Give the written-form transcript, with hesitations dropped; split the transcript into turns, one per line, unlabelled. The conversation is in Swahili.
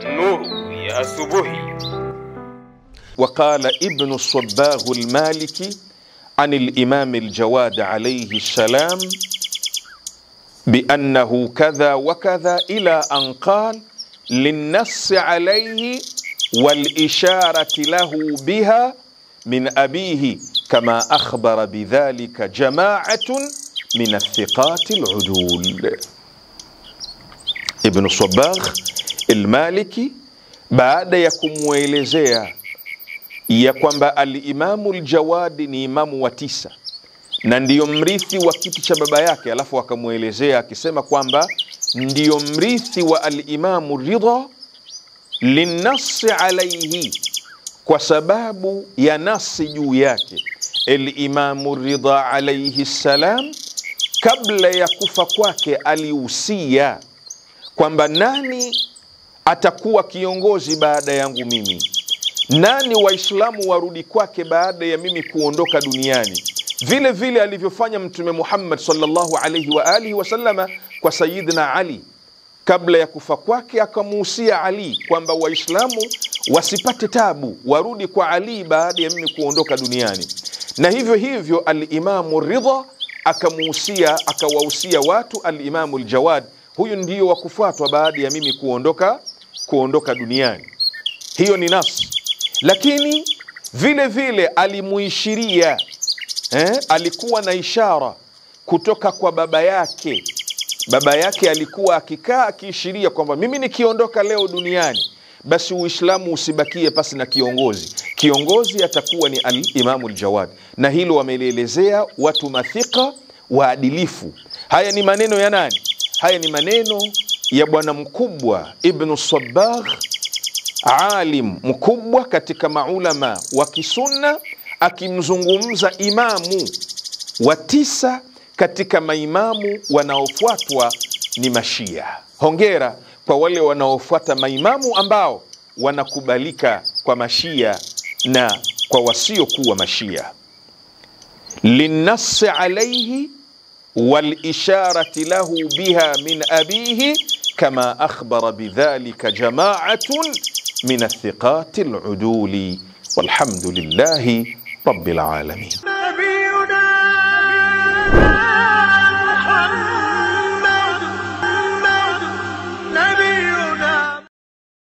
نور يا asubuhi. وقال ابن الصباغ المالكي عن الإمام الجواد عليه السلام بأنه كذا وكذا إلى أن قال للنص عليه والإشارة له بها من أبيه كما أخبر بذلك جماعة من الثقات العدول. ابن الصباغ المالكي baada ya kumwelezea ya kwamba al-Imamu al-Jawad ni imamu wa 9 na ndiyo mrithi wa kiti cha baba yake, alafu akamuelezea akisema kwamba ndiyo mrithi wa al-Imamu Ridha linnasi alayhi, kwa sababu ya nasi juu yake. Al-Imamu Ridha alayhi salam kabla ya kufa kwake alihusia kwamba nani atakuwa kiongozi baada yangu mimi, nani waislamu warudi kwake baada ya mimi kuondoka duniani, vile vile alivyofanya Mtume Muhammad sallallahu alayhi wa alihi wasallama kwa Sayyidina Ali. Kabla ya kufa kwake akamuhusia Ali kwamba waislamu wasipate tabu, warudi kwa Ali baada ya mimi kuondoka duniani. Na hivyo hivyo al-Imamu Ridha akawahusia watu al-Imamu al-Jawad, huyu ndiyo wa kufuatwa baada ya mimi kuondoka duniani. Hiyo ni nafsi. Lakini vile vile alimuishiria, alikuwa na ishara kutoka kwa baba yake. Baba yake alikuwa akikaa akiishiria kwamba mimi nikiondoka leo duniani, basi Uislamu usibakie pasi na kiongozi. Kiongozi atakuwa ni al-Imamu al-Jawad. Na hilo wameelezea watu mathika waadilifu. Haya ni maneno ya nani? Haya ni maneno ya bwana mkubwa Ibn Sabbagh, alim mkubwa katika maulama wa kisunna, akimzungumza imamu wa 9 katika maimamu wanaofuatwa ni Mashia. Hongera kwa wale wanaofuata maimamu ambao wanakubalika kwa Mashia na kwa wasiokuwa Mashia. Linnasi alayhi والإشارة له بها من أبيه كما أخبر بذلك جماعة من الثقات العدول والحمد لله رب العالمين.